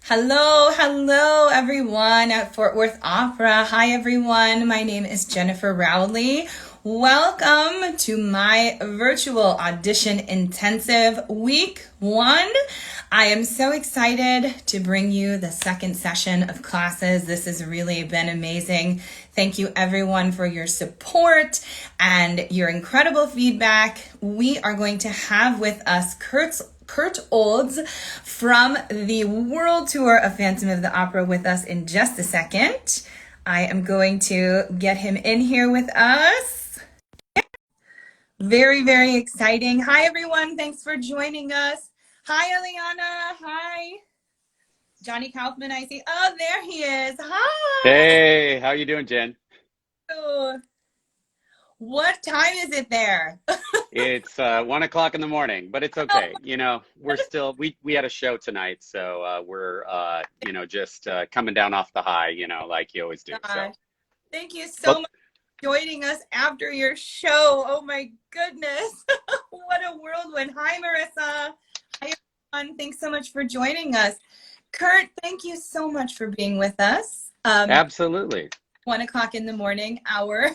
Hello, everyone at Fort Worth Opera. Hi, everyone. My name is Jennifer Rowley. Welcome to my virtual audition intensive week one. I am so excited to bring you the second session of classes. This has really been amazing. Thank you, everyone, for your support and your incredible feedback. We are going to have with us Curt Olds from the World Tour of Phantom of the Opera with us in just a second. I am going to get him in here with us. Very, very exciting. Hi, everyone. Thanks for joining us. Hi, Eliana. Hi. Johnny Kaufman, I see. Oh, there he is. Hi. Hey, how you doing, Jen? Oh, what time is it there? It's 1 o'clock in the morning, but it's Oh, okay. We had a show tonight, so we're just coming down off the high, like you always do. my So, gosh. Thank you so but much for joining us after your show. Oh my goodness. What a whirlwind. Hi, Marissa. Hi, everyone. Thanks so much for joining us. Curt, thank you so much for being with us. absolutely. 1 o'clock in the morning, hour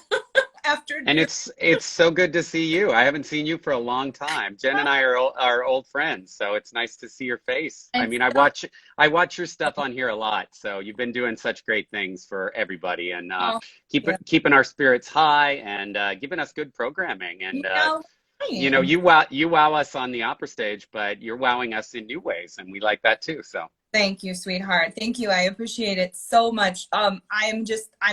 after And your it's so good to see you. I haven't seen you for a long time. Jen and I are old friends, so it's nice to see your face. I and mean, so I watch your stuff on here a lot. So you've been doing such great things for everybody, and oh, yeah. keeping our spirits high, and giving us good programming. You And know, Ryan. you wow us on the opera stage, but you're wowing us in new ways, and we like that too. So Thank you, sweetheart. Thank you. I appreciate it so much. I'm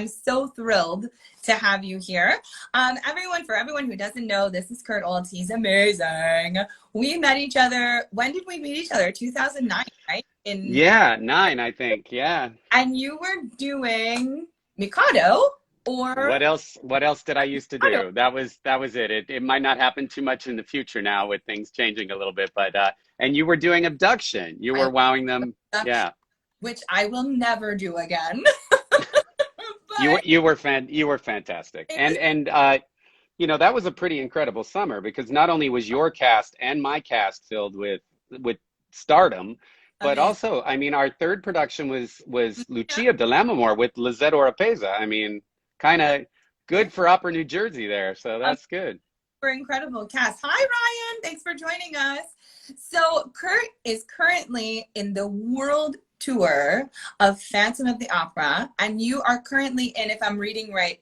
so thrilled to have you here. For everyone who doesn't know, this is Curt Olds. He's amazing. We met each other. When did we meet each other? 2009, right? yeah, nine, I think. Yeah. And you were doing Mikado or What else did I used to Mikado. do? That was it. It might not happen too much in the future now with things changing a little bit, but and you were doing abduction. You I were wowing them. production, Yeah. which I will never do again. But You were fantastic. it was And that was a pretty incredible summer because not only was your cast and my cast filled with stardom, but amazing. also, I mean, our third production was Yeah. Lucia de Lammermoor with Lizette Oropeza. I mean, kind of good for Upper New Jersey there, so that's good. For incredible cast. Hi, Ryan. Thanks for joining us. So, Curt is currently in the world tour of Phantom of the Opera, and you are currently in, if I'm reading right,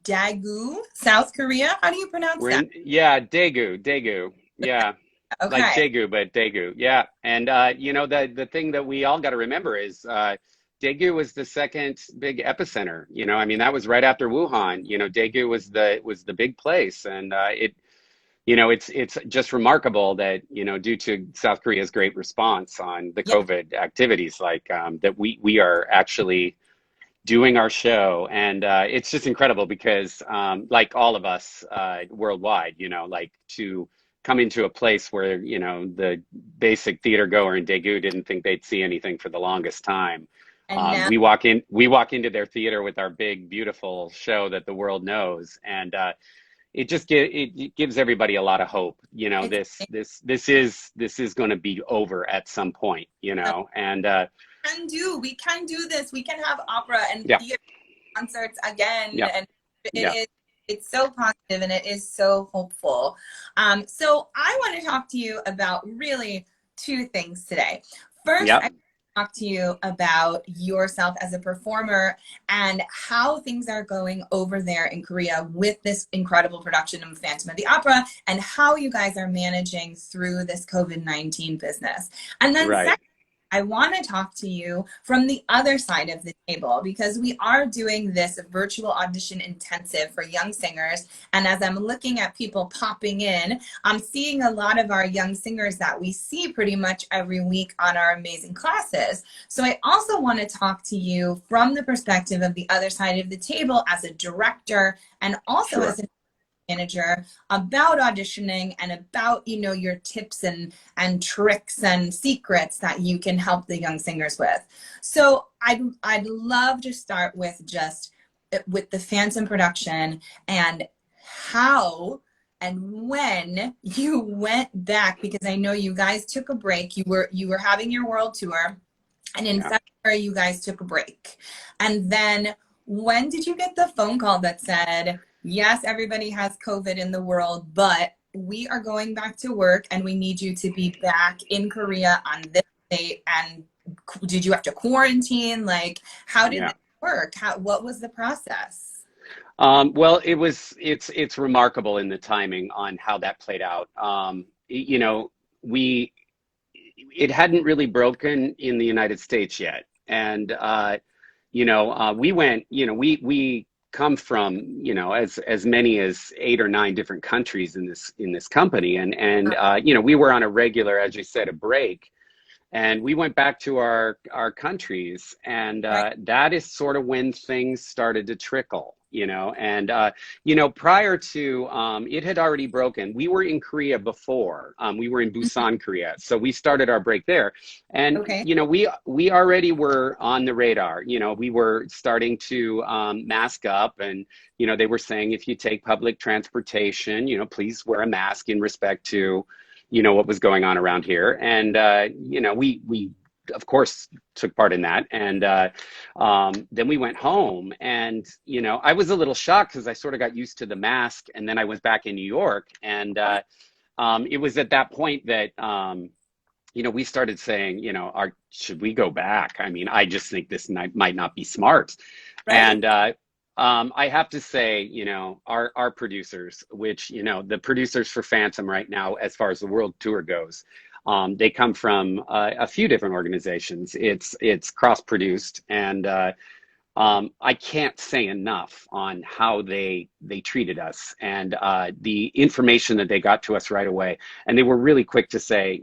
Daegu, South Korea. How do you pronounce We're that? in, yeah, Daegu. Yeah, like Okay. Daegu, but Daegu. Yeah. And the thing that we all got to remember is Daegu was the second big epicenter. I mean, that was right after Wuhan. Daegu was the big place, and it's just remarkable that, due to South Korea's great response on the Yeah. COVID activities, like that we are actually doing our show. And it's just incredible because, like all of us worldwide, like to come into a place where, the basic theater goer in Daegu didn't think they'd see anything for the longest time. And now, We walk into their theater with our big, beautiful show that the world knows. And it gives everybody a lot of hope. it's This is going to be over at some point, and we can do this. We can have opera and yeah, theater concerts again, yeah, and it yeah, is it's so positive and it is so hopeful. So I want to talk to you about really two things today. First, yeah. I want to talk to you about yourself as a performer and how things are going over there in Korea with this incredible production of Phantom of the Opera and how you guys are managing through this COVID-19 business. And then Right. second, I want to talk to you from the other side of the table because we are doing this virtual audition intensive for young singers. And as I'm looking at people popping in, I'm seeing a lot of our young singers that we see pretty much every week on our amazing classes. So I also want to talk to you from the perspective of the other side of the table as a director and also as Sure. an manager about auditioning and about your tips and tricks and secrets that you can help the young singers with. So I'd love to start with just with the Phantom production and how and when you went back, because I know you guys took a break. You were having your world tour, And in Yeah. February, you guys took a break. And then when did you get the phone call that said, yes, everybody has COVID in the world, but we are going back to work and we need you to be back in Korea on this date? And did you have to quarantine? Like, how did Yeah. this work? What was the process? Well, it's remarkable in the timing on how that played out. You know, we it hadn't really broken in the United States yet, and we went. We come from as many as 8 or 9 different countries in this company, and we were on a regular, as you said, a break. And we went back to our countries, and Right. that is sort of when things started to trickle, and prior to it had already broken. We were in Korea before. We were in Busan, Korea, so we started our break there, and Okay. we already were on the radar. We were starting to mask up, and they were saying if you take public transportation, please wear a mask in respect to what was going on around here. And, we of course took part in that. And then we went home, and, I was a little shocked because I sort of got used to the mask. And then I was back in New York, and it was at that point that, we started saying, should we go back? I mean, I just think this might not be smart. Right. And I have to say, our producers, which, the producers for Phantom right now, as far as the world tour goes, they come from a few different organizations. It's cross-produced, and I can't say enough on how they treated us, and the information that they got to us right away. And they were really quick to say,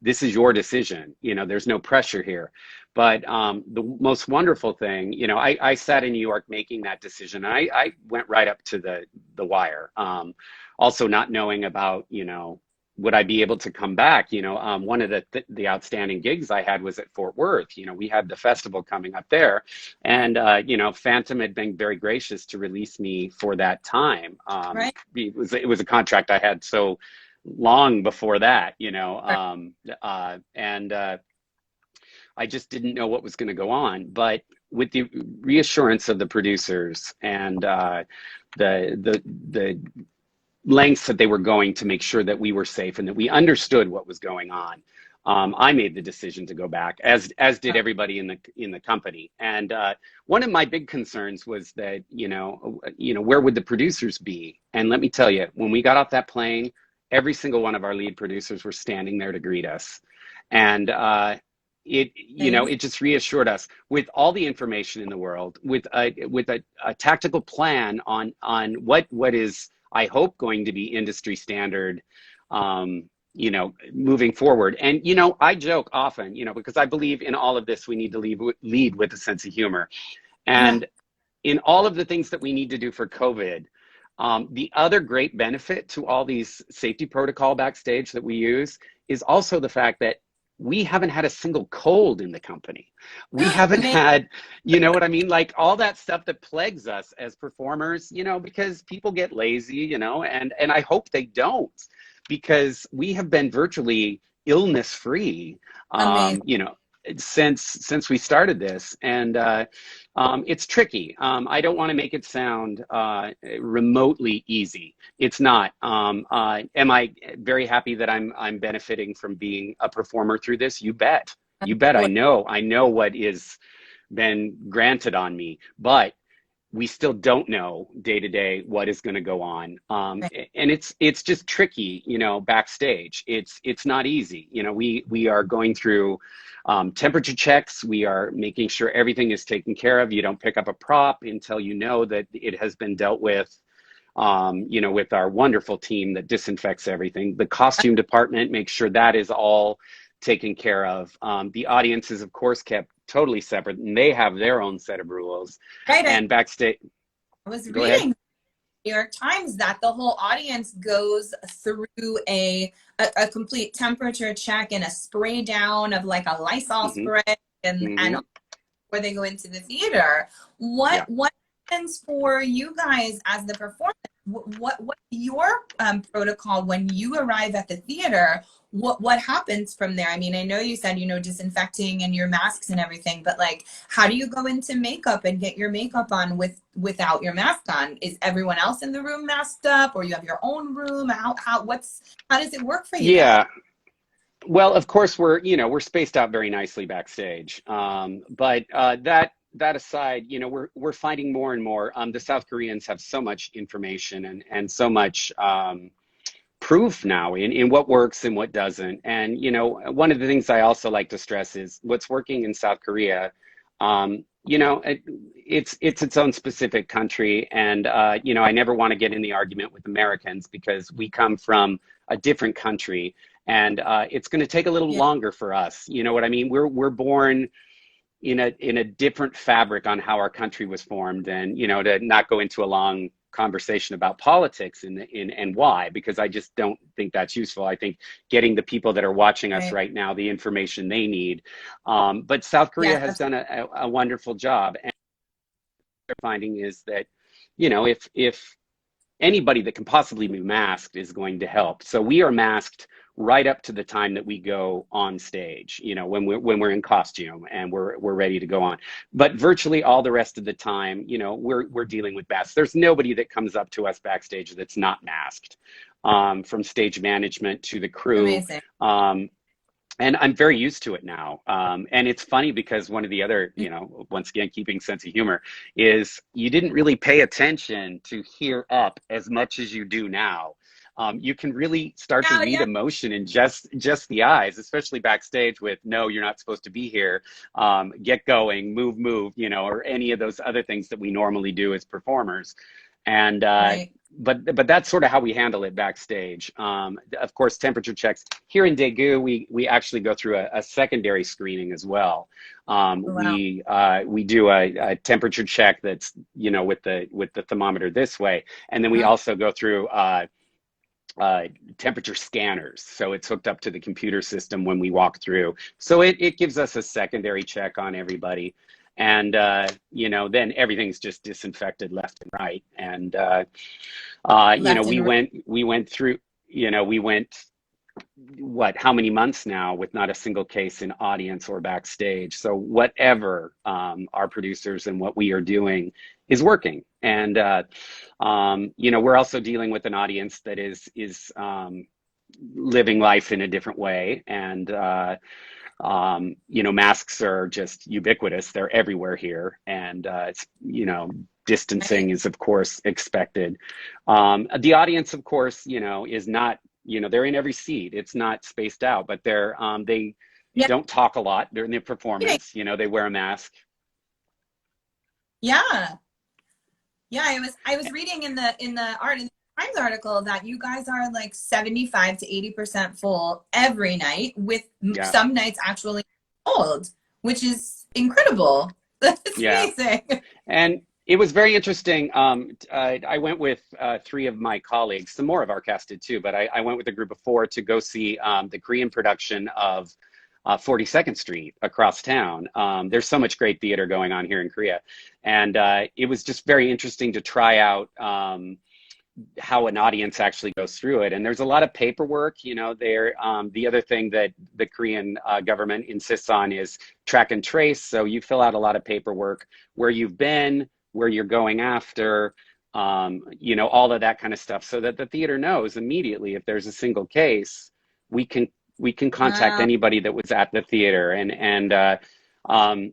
this is your decision. There's no pressure here. But the most wonderful thing, I sat in New York making that decision. I went right up to the wire. Also not knowing about, would I be able to come back? One of the outstanding gigs I had was at Fort Worth. We had the festival coming up there, and Phantom had been very gracious to release me for that time. Right. It was a contract I had so long before that, Right. and I just didn't know what was going to go on. But with the reassurance of the producers, and the lengths that they were going to make sure that we were safe and that we understood what was going on, I made the decision to go back, as did everybody in the company. And one of my big concerns was that where would the producers be? And let me tell you, when we got off that plane, every single one of our lead producers were standing there to greet us, and it just reassured us, with all the information in the world, with a tactical plan on what is, I hope, going to be industry standard, moving forward. And I joke often, because I believe in all of this, we need to lead with a sense of humor, Yeah. and in all of the things that we need to do for COVID. The other great benefit to all these safety protocol backstage that we use is also the fact that we haven't had a single cold in the company. We haven't Amazing. had, you know what I mean? Like all that stuff that plagues us as performers, because people get lazy, and I hope they don't, because we have been virtually illness free, Amazing. since we started this. And it's tricky. I don't want to make it sound remotely easy. It's not. Am I very happy that I'm benefiting from being a performer through this? You bet. You bet. I know what is been granted on me, but we still don't know day to day what is going to go on, and it's just tricky, backstage. It's not easy. We are going through temperature checks. We are making sure everything is taken care of. You don't pick up a prop until you know that it has been dealt with, with our wonderful team that disinfects everything. The costume department makes sure that is all taken care of. The audience is, of course, kept totally separate, and they have their own set of rules. Right. And backstage, I was go ahead. reading New York Times that the whole audience goes through a complete temperature check and a spray down of like a Lysol Hmm. spray, and Hmm. before they go into the theater. Yeah. What happens for you guys as the performance what your protocol when you arrive at the theater? What happens from there? I mean, I know you said, disinfecting and your masks and everything, but like, how do you go into makeup and get your makeup on without your mask on? Is everyone else in the room masked up, or you have your own room? How does it work for you guys? Yeah. Well, of course, we're spaced out very nicely backstage. But that aside, we're finding more and more. The South Koreans have so much information and so much proof now in what works and what doesn't. And one of the things I also like to stress is what's working in South Korea. It's its own specific country, and I never want to get in the argument with Americans because we come from a different country, and it's going to take a little Yeah, longer for us. You know what I mean? We're born in a different fabric on how our country was formed, and to not go into a long conversation about politics and why, because I just don't think that's useful. I think getting the people that are watching us right. right now the information they need. But South Korea Yes, has done a wonderful job, and what they're finding is that if anybody that can possibly be masked is going to help. So we are masked right up to the time that we go on stage, when we're in costume and we're ready to go on. But virtually all the rest of the time, we're dealing with masks. There's nobody that comes up to us backstage that's not masked, from stage management to the crew. amazing. And I'm very used to it now. And it's funny because one of the other, once again, keeping sense of humor, is you didn't really pay attention to hear up as much as you do now. You can really start to Now, read yeah, emotion in just the eyes, especially backstage with "No, you're not supposed to be here," "Get going," "Move," or any of those other things that we normally do as performers. And right. but that's sort of how we handle it backstage. Of course, temperature checks here in Daegu, we actually go through a secondary screening as well. Wow. We do a temperature check that's with the thermometer this way, and then we Uh, also go through temperature scanners. So it's hooked up to the computer system when we walk through. So it gives us a secondary check on everybody. And, then everything's just disinfected left and right. And, left and right. we went, how many months now with not a single case in audience or backstage. So whatever our producers and what we are doing is working. And, we're also dealing with an audience that is living life in a different way. And, masks are just ubiquitous. They're everywhere here. And, distancing Right. is, of course, expected. The audience, of course, is not, they're in every seat. It's not spaced out, but they Yeah. don't talk a lot during the Yeah. performance. They wear a mask. Yeah. Yeah, I was reading in the Times article that you guys are like 75 to 80% full every night, with Yeah. some nights actually sold, which is incredible. That's Yeah. amazing. And it was very interesting. I went with three of my colleagues. Some more of our cast did too, but I went with a group of four to go see the Korean production of 42nd Street across town. There's so much great theater going on here in Korea. And it was just very interesting to try out how an audience actually goes through it. And there's a lot of paperwork. The other thing that the Korean government insists on is track and trace. So you fill out a lot of paperwork, where you've been, where you're going after, all of that kind of stuff, so that the theater knows immediately if there's a single case, we can contact Wow. anybody that was at the theater. And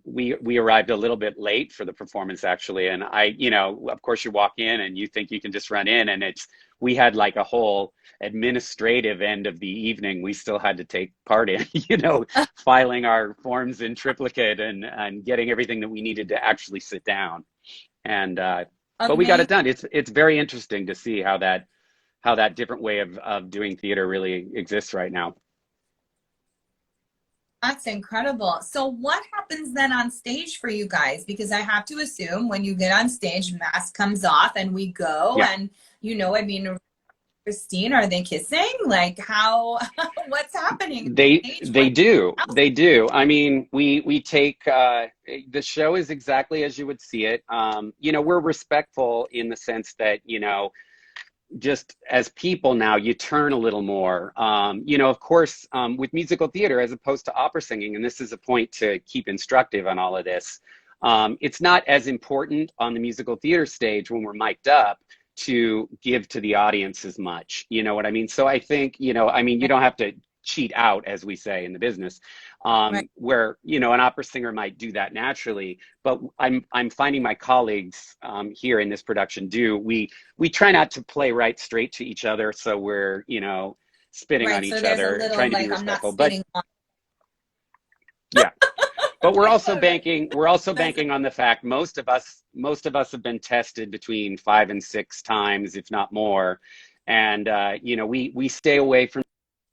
we arrived a little bit late for the performance, actually. And of course, you walk in and you think you can just run in, and we had like a whole administrative end of the evening we still had to take part in, filing our forms in triplicate and getting everything that we needed to actually sit down. And but we got Amazing. it done. It's very interesting to see how that different way of doing theater really exists right now. That's incredible. So what happens then on stage for you guys? Because I have to assume when you get on stage, mask comes off and we go, Yeah. and I mean, Christine, are they kissing? Like, how, what's happening on stage? They do. They do. I mean, we take the show is exactly as you would see it. We're respectful in the sense that, just as people now, you turn a little more. You know, of course, with musical theater as opposed to opera singing, and this is a point to keep instructive on all of this, it's not as important on the musical theater stage when we're mic'd up to give to the audience as much. You know what I mean? So I think, you know, I mean, you don't have to cheat out, as we say in the business, Right. where, you know, an opera singer might do that naturally, but I'm finding my colleagues here in this production do. We try not to play right straight to each other, so we're, you know, spitting on Right. So each there's a other, little trying to be like I'm not respectful. But spitting on. yeah, but we're also All right. That's banking on the fact most of us have been tested between 5 and 6 times, if not more, and you know, we stay away from,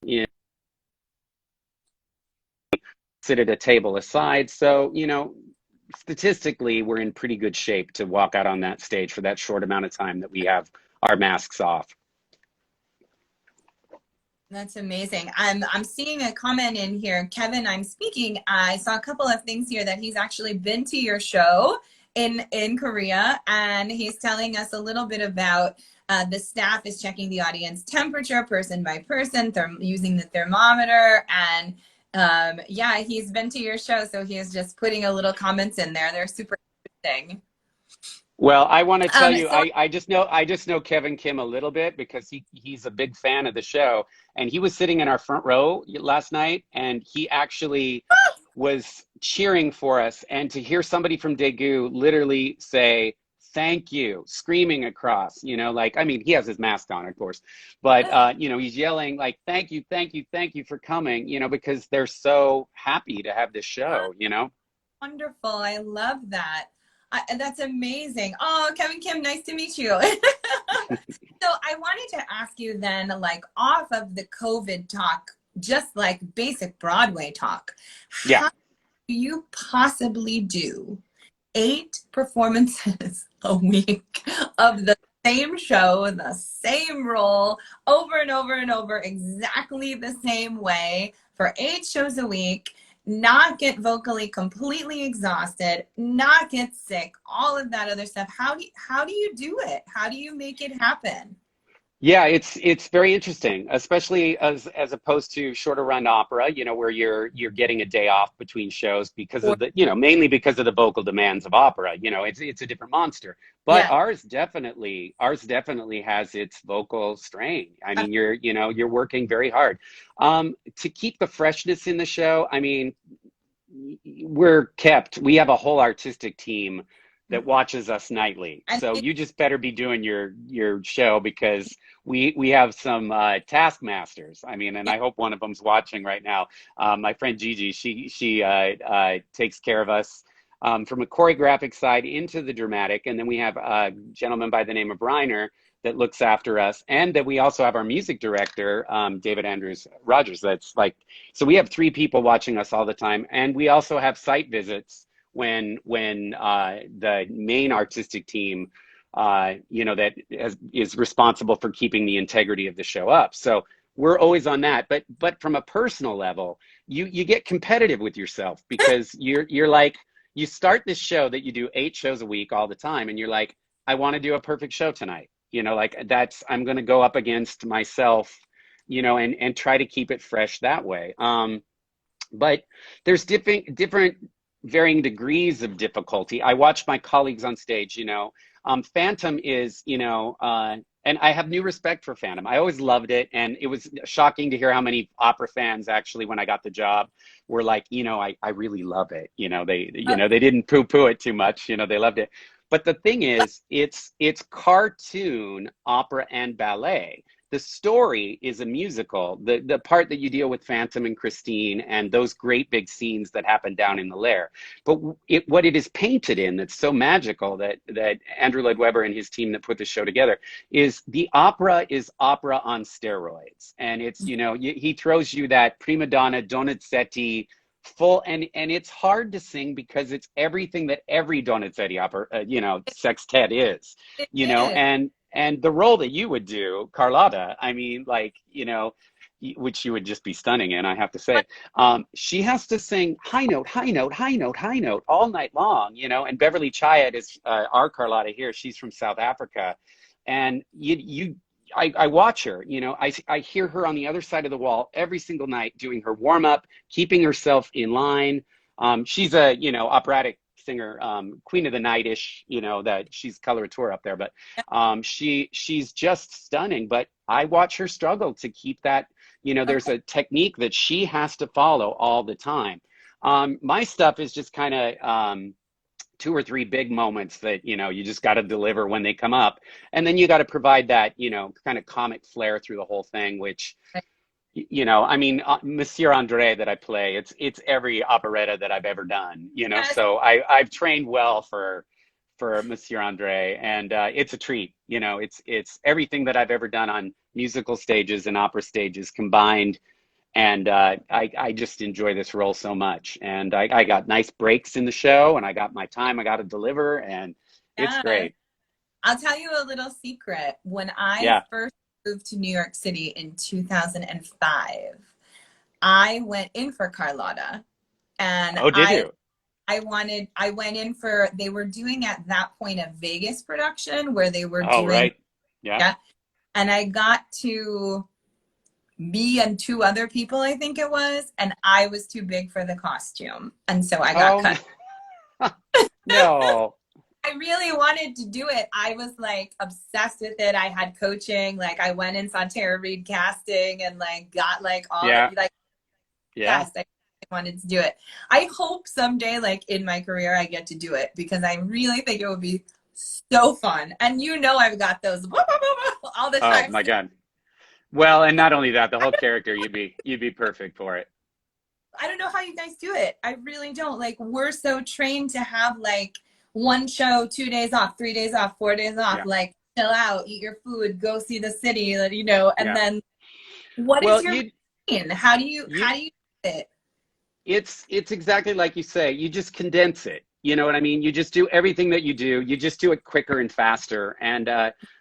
you know, sit at a table aside. So, you know, statistically, we're in pretty good shape to walk out on that stage for that short amount of time that we have our masks off. That's amazing. I'm seeing a comment in here. Kevin, I'm speaking. I saw a couple of things here that he's actually been to your show in Korea, and he's telling us a little bit about the staff is checking the audience temperature person by person, using the thermometer, and yeah, he's been to your show, so he is just putting a little comments in there. They're super interesting. Well, I want to tell you, So I just know Kevin Kim a little bit because he's a big fan of the show, and he was sitting in our front row last night, and he actually was cheering for us. And to hear somebody from Daegu literally say "thank you," screaming across, you know, like, I mean, he has his mask on, of course, but you know, he's yelling like "thank you, thank you, thank you for coming," you know, because they're so happy to have this show, you know. wonderful. I love that. That's amazing. Oh, Kevin Kim, nice to meet you. So I wanted to ask you then, like off of the COVID talk, just like basic Broadway talk, Yeah. how do you possibly do 8 performances a week of the same show, the same role, over and over and over, exactly the same way for 8 shows a week, not get vocally completely exhausted, not get sick, all of that other stuff? How do you do it? How do you make it happen? Yeah, it's very interesting, especially as opposed to shorter run opera, you know, where you're getting a day off between shows because Or of the, you know, mainly because of the vocal demands of opera. You know, it's a different monster. But yeah, ours definitely has its vocal strain. I mean, you know, you're working very hard. To keep the freshness in the show. I mean, we have a whole artistic team that watches us nightly, and so you just better be doing your show because we have some taskmasters. I mean, and I hope one of them's watching right now. My friend Gigi, she takes care of us from a choreographic side into the dramatic, and then we have a gentleman by the name of Reiner that looks after us, and that we also have our music director, David Andrews Rogers. That's like, so we have 3 people watching us all the time, and we also have site visits when the main artistic team, you know, is responsible for keeping the integrity of the show up. So we're always on that. But from a personal level, you get competitive with yourself because you're like, you start this show that you do 8 shows a week all the time, and you're like, I want to do a perfect show tonight. You know, like I'm going to go up against myself, you know, and try to keep it fresh that way. But there's different varying degrees of difficulty. I watch my colleagues on stage, you know. Phantom is, you know, and I have new respect for Phantom. I always loved it, and it was shocking to hear how many opera fans actually, when I got the job, were like, you know, I really love it. They didn't poo-poo it too much. You know, they loved it. But the thing is, it's cartoon, opera, and ballet. The story is a musical. The part that you deal with Phantom and Christine and those great big scenes that happen down in the lair. But what it is painted in that's so magical that Andrew Lloyd Webber and his team that put the show together is the opera is opera on steroids. And it's, you know, he throws you that prima donna, Donizetti, full, and it's hard to sing because it's everything that every Donizetti opera, you know, sextet is, it you know, is. and the role that you would do, Carlotta, I mean, like, you know, which you would just be stunning in, I have to say. She has to sing high note, high note, high note, high note all night long, you know. And Beverly Chiat is our Carlotta here. She's from South Africa, and I watch her, I hear her on the other side of the wall every single night doing her warm up, keeping herself in line. She's a, operatic singer, Queen of the Night-ish, that she's coloratura up there, but she's just stunning. But I watch her struggle to keep that, there's a technique that she has to follow all the time. My stuff is just kind of two or three big moments that, you just got to deliver when they come up. And then you got to provide that, kind of comic flair through the whole thing, which, I mean, Monsieur Andre that I play, it's every operetta that I've ever done, Yes. so I've trained well for Monsieur Andre, and it's a treat. It's everything that I've ever done on musical stages and opera stages combined. And I just enjoy this role so much. And I got nice breaks in the show, and I got my time I got to deliver, and it's Yes. great. I'll tell you a little secret. When I Yeah. first moved to New York City in 2005, I went in for Carlotta, and Oh, did you? I went in for, they were doing at that point a Vegas production where they were Oh, doing, right. Yeah. yeah, and I got to me and two other people, I think it was, and I was too big for the costume, and so I got Oh, cut. no. I really wanted to do it. I was like obsessed with it. I had coaching. Like I went and saw Tara Reid casting and like got like all the Yeah. like, Yeah. yes, I wanted to do it. I hope someday, like in my career, I get to do it because I really think it would be so fun. And I've got those all the Oh time. my God. Well, and not only that, the whole character, you'd be perfect for it. I don't know how you guys do it. I really don't. Like we're so trained to have like one show, 2 days off, 3 days off, 4 days off, Yeah. like chill out, eat your food, go see the city, and Yeah. then what is Well, your routine? How you, do you do it? it's exactly like you say. You just condense it. You know what I mean? You just do everything that you do. You just do it quicker and faster, and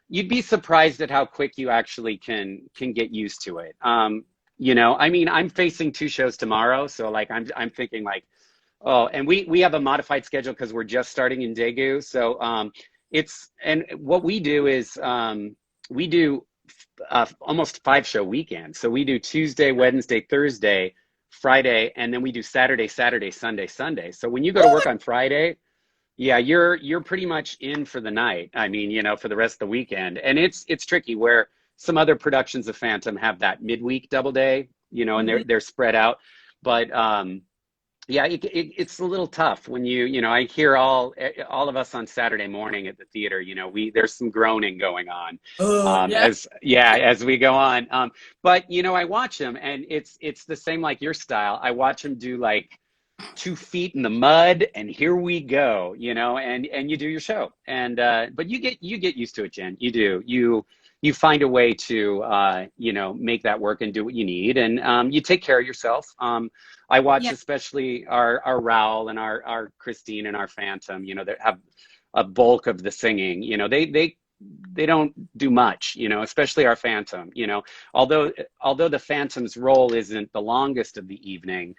you'd be surprised at how quick you actually can get used to it. I mean, I'm facing two shows tomorrow, so like I'm thinking like, oh, and we have a modified schedule because we're just starting in Daegu. So and what we do is we do almost 5 show weekend. So we do Tuesday, Wednesday, Thursday, Friday, and then we do Saturday, Saturday, Sunday, Sunday. So when you go to Oh work on Friday, yeah, you're pretty much in for the night. I mean, for the rest of the weekend. And it's tricky where some other productions of Phantom have that midweek double day, and my. they're spread out. But yeah, it's a little tough when I hear all of us on Saturday morning at the theater, there's some groaning going on, Oh yeah. as we go on. But I watch them, and it's the same like your style. I watch them do like 2 feet in the mud, and here we go, and you do your show, and but you get used to it, Jen. You do. You find a way to make that work and do what you need, and you take care of yourself. I watch Yeah. especially our Raoul and our Christine and our Phantom, that have a bulk of the singing. They don't do much, especially our Phantom. Although the Phantom's role isn't the longest of the evening,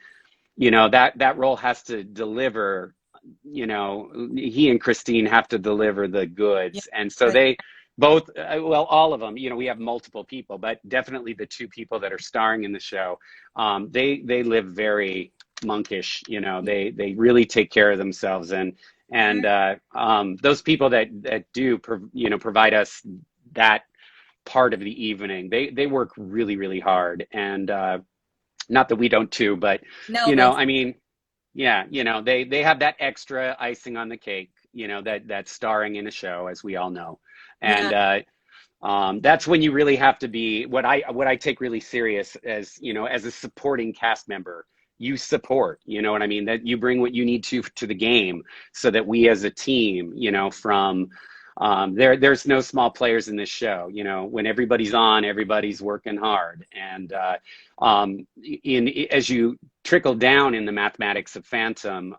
that role has to deliver. He and Christine have to deliver the Yeah. goods, and so But they both, well, all of them. We have multiple people, but definitely the two people that are starring in the show, they live very monkish. They really take care of themselves, and those people that do provide us that part of the evening, they work really, really hard, and not that we don't too, but no, but I mean, yeah, they have that extra icing on the cake, that's starring in a show, as we all know. yeah. And that's when you really have to be what I take really serious as a supporting cast member. You support, what I mean, that you bring what you need to the game, so that we as a team, from there's no small players in this show. When everybody's on, everybody's working hard, and as you trickle down in the mathematics of Phantom,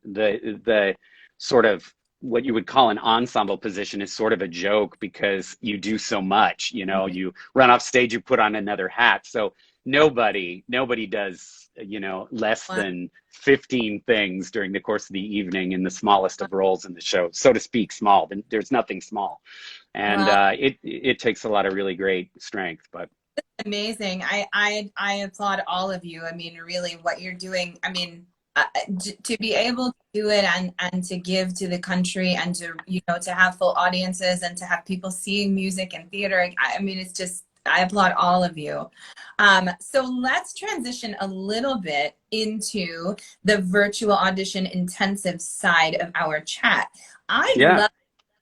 the sort of what you would call an ensemble position is sort of a joke, because you do so much. You run off stage, you put on another hat. So nobody does less than 15 things during the course of the evening in the smallest of roles in the show, so to speak. Small, there's nothing small. And Well, it takes a lot of really great strength. But amazing. I applaud all of you. I mean, really, what you're doing. I mean, to be able to do it and to give to the country and to to have full audiences and to have people seeing music and theater. I mean, it's just I applaud all of you. So let's transition a little bit into the virtual audition intensive side of our chat. I'd yeah.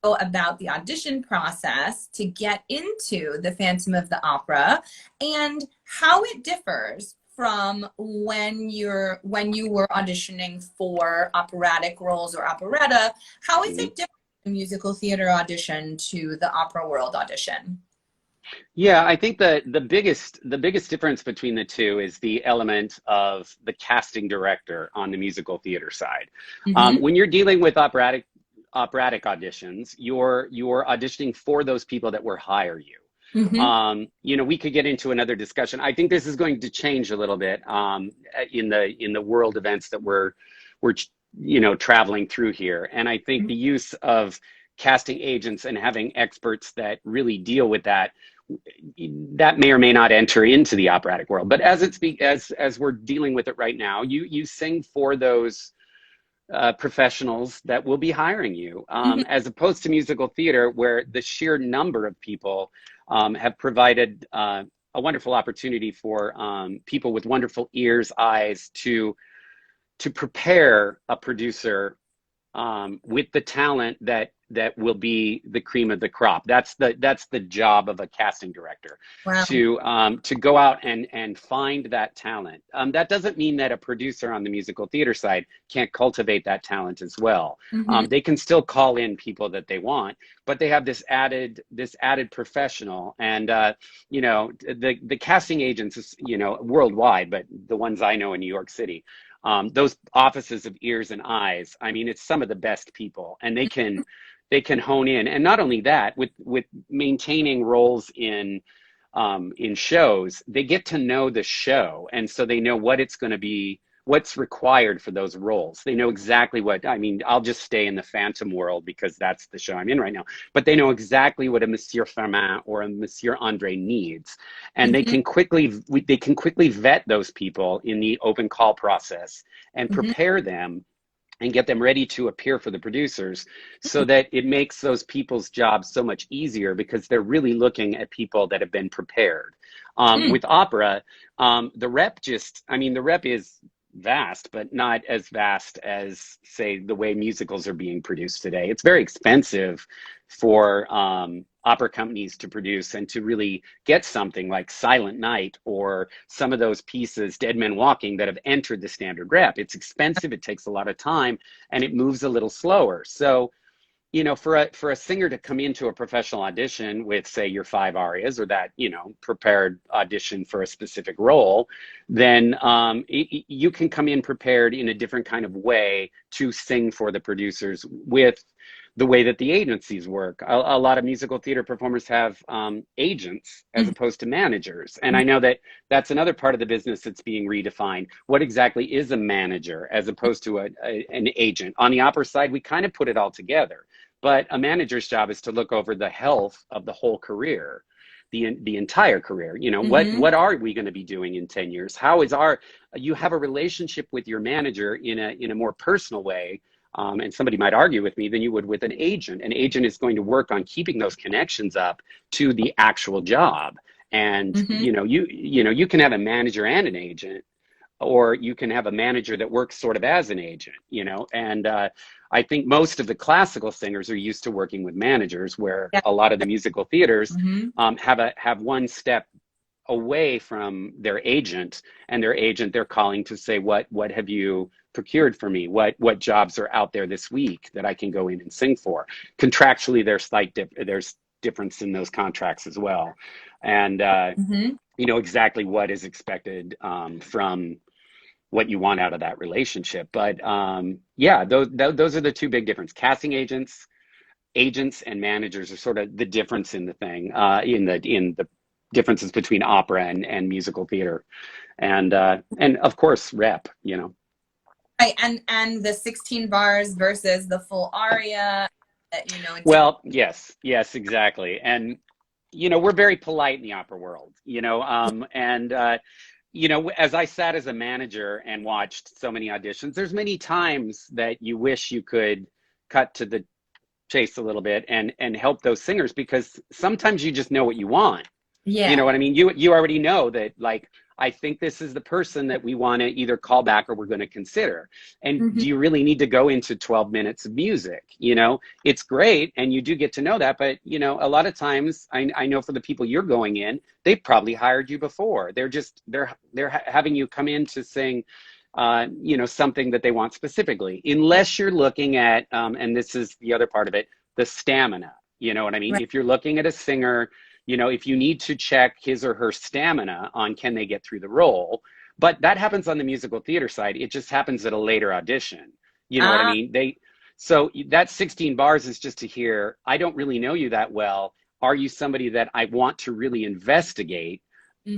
love about the audition process to get into the Phantom of the Opera and how it differs from when you were auditioning for operatic roles or operetta. How is Mhm. it different from musical theater audition to the opera world audition? Yeah, I think the biggest difference between the two is the element of the casting director on the musical theater side. Mm-hmm. When you're dealing with operatic auditions, you're auditioning for those people that will hire you. Mm-hmm. We could get into another discussion. I think this is going to change a little bit in the world events that we're traveling through here. And I think the use of casting agents and having experts that really deal with that may or may not enter into the operatic world. But as we're dealing with it right now, you sing for those professionals that will be hiring you, Mm-hmm. as opposed to musical theater, where the sheer number of people have provided a wonderful opportunity for people with wonderful ears, eyes to prepare a producer with the talent that will be the cream of the crop. That's the job of a casting director, Wow. to go out and find that talent. That doesn't mean that a producer on the musical theater side can't cultivate that talent as well. Mm-hmm. They can still call in people that they want, but they have this added professional. And the casting agents, worldwide, but the ones I know in New York City, those offices of ears and eyes, I mean, it's some of the best people, and they can hone in. And not only that, with maintaining roles in shows, they get to know the show, and so they know what it's going to be, what's required for those roles. They know exactly what, I mean, I'll just stay in the Phantom world because that's the show I'm in right now. But they know exactly what a Monsieur Firmin or a Monsieur Andre needs, and they Mm-hmm. can quickly vet those people in the open call process and Mm-hmm. prepare them and get them ready to appear for the producers, so that it makes those people's jobs so much easier because they're really looking at people that have been prepared. Mm-hmm. With opera, the rep is vast, but not as vast as, say, the way musicals are being produced today. It's very expensive for opera companies to produce and to really get something like Silent Night or some of those pieces, Dead Men Walking, that have entered the standard rep. It's expensive, it takes a lot of time, and it moves a little slower. So, for a singer to come into a professional audition with, say, your 5 arias, or that, prepared audition for a specific role, then you can come in prepared in a different kind of way to sing for the producers with the way that the agencies work. A lot of musical theater performers have agents as opposed to managers. And I know that that's another part of the business that's being redefined. What exactly is a manager as opposed to an agent? On the opera side, we kind of put it all together. But a manager's job is to look over the health of the whole career, the entire career. Mm-hmm. What are we going to be doing in 10 years? You have a relationship with your manager in a more personal way, and somebody might argue with me, than you would with an agent. An agent is going to work on keeping those connections up to the actual job. And Mm-hmm. you can have a manager and an agent, or you can have a manager that works sort of as an agent. And I think most of the classical singers are used to working with managers, where Yeah. a lot of the musical theaters Mm-hmm. have one step away from their agent, and their agent, they're calling to say, what have you procured for me? What jobs are out there this week that I can go in and sing for? Contractually, there's difference in those contracts as well. And Mm-hmm. exactly what is expected from what you want out of that relationship. But yeah, those are the two big differences. Casting agents and managers are sort of the difference in the thing, in the differences between opera and musical theater, and of course rep. Right, and the 16 bars versus the full aria, It's Well, yes, exactly. And, we're very polite in the opera world, and, as I sat as a manager and watched so many auditions, there's many times that you wish you could cut to the chase a little bit and help those singers, because sometimes you just know what you want. You know yeah. what I mean? You already know that, like, I think this is the person that we want to either call back or we're going to consider. And Mhm. do you really need to go into 12 minutes of music? It's great and you do get to know that, but a lot of times I know for the people you're going in, they probably hired you before. They're having you come in to sing something that they want specifically, Yeah. unless you're looking at, and this is the other part of it, the stamina. You know what I mean? Right. If you're looking at a singer, if you need to check his or her stamina on can they get through the role, but that happens on the musical theater side. It just happens at a later audition. You know what I Ah. mean? So that 16 bars is just to hear, I don't really know you that well. Are you somebody that I want to really investigate? Hmm.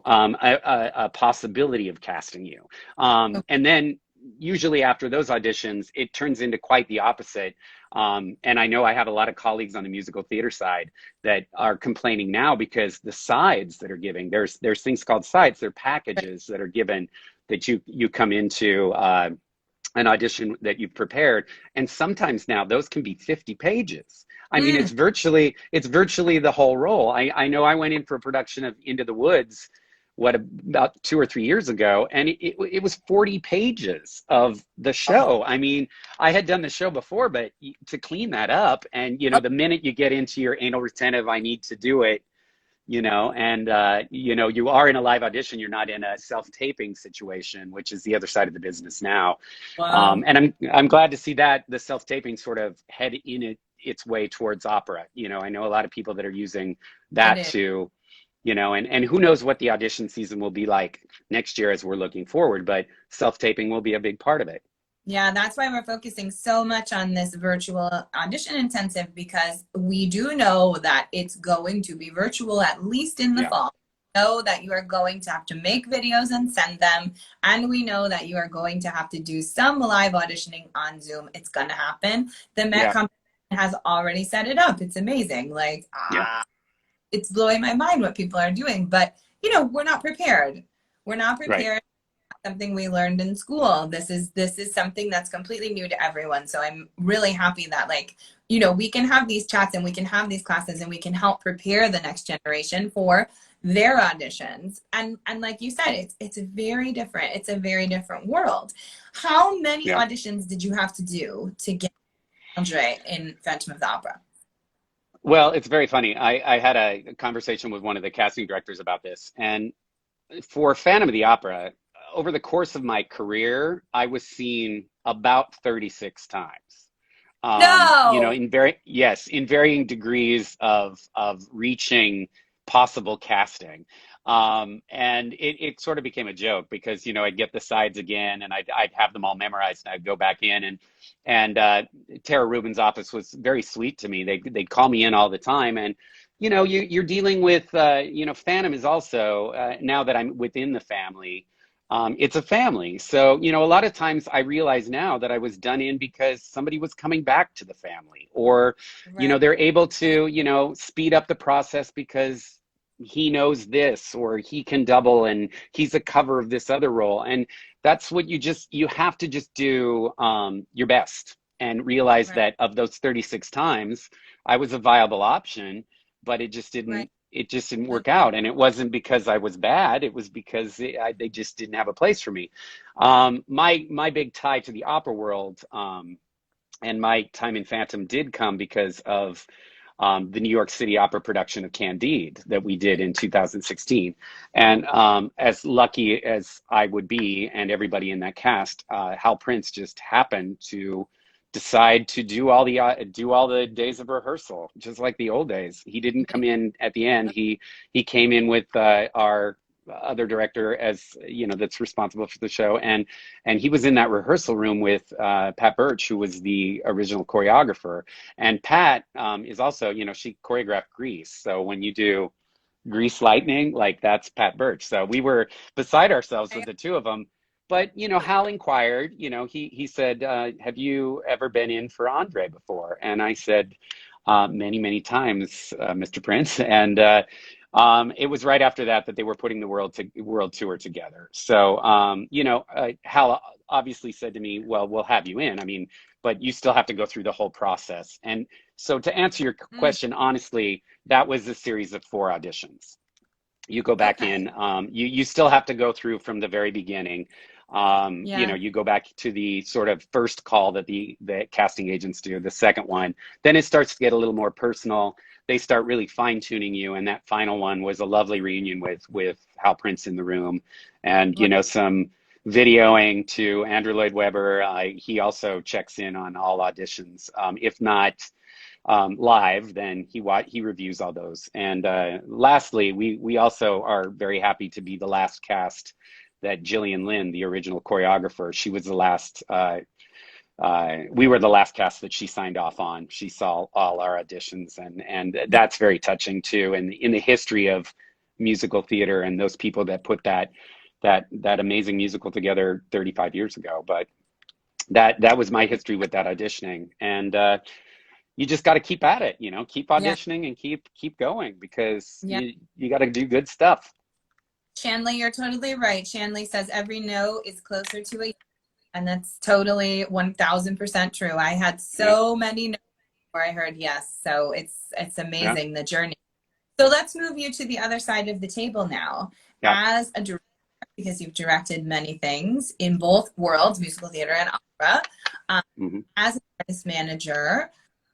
A possibility of casting you. And then usually after those auditions, it turns into quite the opposite. And I know I have a lot of colleagues on the musical theater side that are complaining now because the sides that are giving, there's things called sides, they're packages that are given that you come into an audition that you've prepared, and sometimes now those can be 50 pages. I mean, Mm. it's virtually the whole role. I know I went in for a production of Into the Woods, about 2 or 3 years ago, and it was 40 pages of the Oh. show. I mean, I had done the show before, but to clean that up, and Oh, the minute you get into your anal retentive, I need to do it, and you are in a live audition, you're not in a self-taping situation, which is the other side of the business now. wow. And I'm glad to see that the self-taping sort of head its way towards opera. I know a lot of people that are using It that is. to, and who knows what the audition season will be like next year as we're looking forward, but self-taping will be a big part of it. Yeah, that's why we're focusing so much on this virtual audition intensive, because we do know that it's going to be virtual at least in the Yeah, fall. We know that you are going to have to make videos and send them, and we know that you are going to have to do some live auditioning on Zoom. It's going to happen. The Met yeah, Company has already set it up. It's amazing. Like, yeah, it's blowing my mind what people are doing, but we're not prepared. We're not right. prepared. Something we learned in school. This is something that's completely new to everyone. So I'm really happy that, like, we can have these chats and we can have these classes and we can help prepare the next generation for their auditions. And like you said, it's very different. It's a very different world. How many Yeah. auditions did you have to do to get Andre in Phantom of the Opera? Well, it's very funny. I had a conversation with one of the casting directors about this, and for Phantom of the Opera, over the course of my career, I was seen about 36 times. No. In varying degrees of reaching possible casting. And it sort of became a joke because, I'd get the sides again and I'd have them all memorized and I'd go back in, and Tara Rubin's office was very sweet to me. They'd call me in all the time, and you're dealing with, Phantom is also, now that I'm within the family, it's a family. So, a lot of times I realize now that I was done in because somebody was coming back to the family, or, Right. they're able to, speed up the process because he knows this, or he can double and he's a cover of this other role. And that's what you have to just do, your best, and realize Right. that of those 36 times, I was a viable option, but Right. it just didn't work out. And it wasn't because I was bad. It was because they just didn't have a place for me. My big tie to the opera world, and my time in Phantom did come because of the New York City Opera production of Candide that we did in 2016. And as lucky as I would be, and everybody in that cast, Hal Prince just happened to decide to do all the days of rehearsal, just like the old days. He didn't come in at the end. He came in with our other director, as that's responsible for the show, and he was in that rehearsal room with Pat Birch, who was the original choreographer. And Pat is also, she choreographed Grease. So when you do Grease Lightning, like, that's Pat Birch. So we were beside ourselves with the two of them But, Hal inquired, he said, have you ever been in for Andre before? And I said, many, many times, Mr. Prince. And it was right after that they were putting the world tour together. So, Hal obviously said to me, well, we'll have you in. I mean, but you still have to go through the whole process. And so to answer your question, honestly, that was a series of 4 auditions. You go back in, you still have to go through from the very beginning. You go back to the sort of first call that the casting agents do, the second one, then it starts to get a little more personal. They start really fine tuning you. And that final one was a lovely reunion with Hal Prince in the room, and, some videoing to Andrew Lloyd Webber. He also checks in on all auditions. If not live, then he reviews all those. And lastly, we also are very happy to be the last cast that Gillian Lynn, the original choreographer, she was the last, we were the last cast that she signed off on. She saw all our auditions, and that's very touching too. And in the history of musical theater and those people that put that amazing musical together 35 years ago. But that was my history with that auditioning. And you just got to keep at it, keep auditioning and keep going, because you got to do good stuff. Shanley, you're totally right. Shanley says every no is closer to a, and that's totally 1000% true. I had so many no's before I heard yes. So it's amazing, the journey. So let's move you to the other side of the table now. As a director, because you've directed many things in both worlds, musical theater and opera, as an artist manager,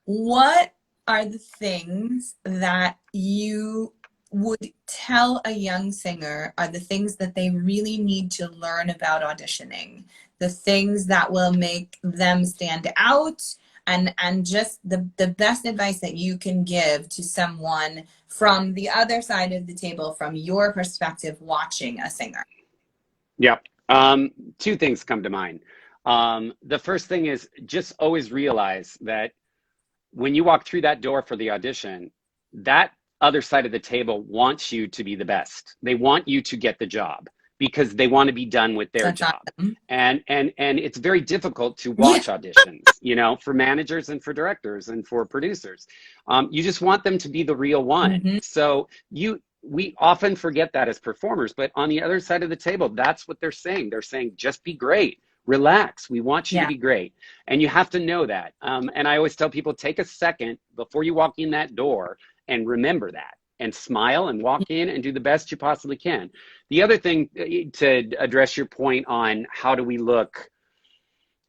what are the things that you would tell a young singer are the things that they really need to learn about auditioning, the things that will make them stand out, and just the best advice that you can give to someone from the other side of the table, from your perspective, watching a singer? Yep. 2 things come to mind. The first thing is just always realize that when you walk through that door for the audition, that other side of the table wants you to be the best. They want you to get the job because they want to be done with their job. Awesome. And it's very difficult to watch auditions, for managers and for directors and for producers. You just want them to be the real one. So we often forget that as performers, but on the other side of the table, that's what they're saying. They're saying, just be great. Relax. We want you to be great. And you have to know that. And I always tell people, take a second before you walk in that door and remember that, and smile and walk in and do the best you possibly can. The other thing, to address your point on how do we look